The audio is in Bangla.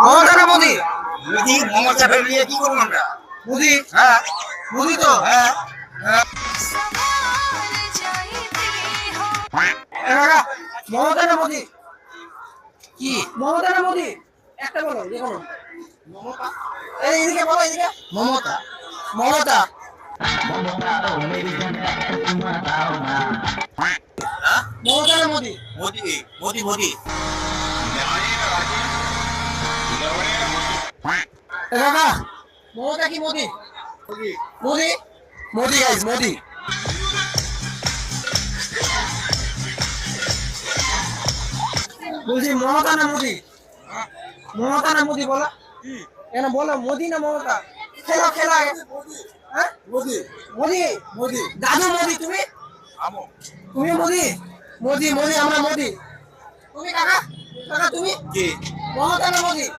মমতা না মোদি? মোদি মমতা নিয়ে কি করবো আমরা? মোদি। হ্যাঁ মোদি তো। হ্যাঁ কাকা মমতা না মোদি? কি মমতা না মোদি? একটা বলো যে কোনো। মমতা এই এদিকে বলো এদিকে। মমতা মমতা। মমতা না মোদি? মোদি মোদি মোদি কাকা মমতা কি মোদি? মোদি। মোদি গাইস মোদি। বলছি মমতা না মোদি? মমতা না মোদি বলো? কেন বলো মোদি না মমতা? খেলা খেলা। হ্যাঁ মোদি মোদি। মোদি দাদু মোদি তুমি? আমো তুমি মোদি? মোদি মোদি আমরা মোদি। তুমি কাকা? কাকা তুমি? কি মমতা না মোদি?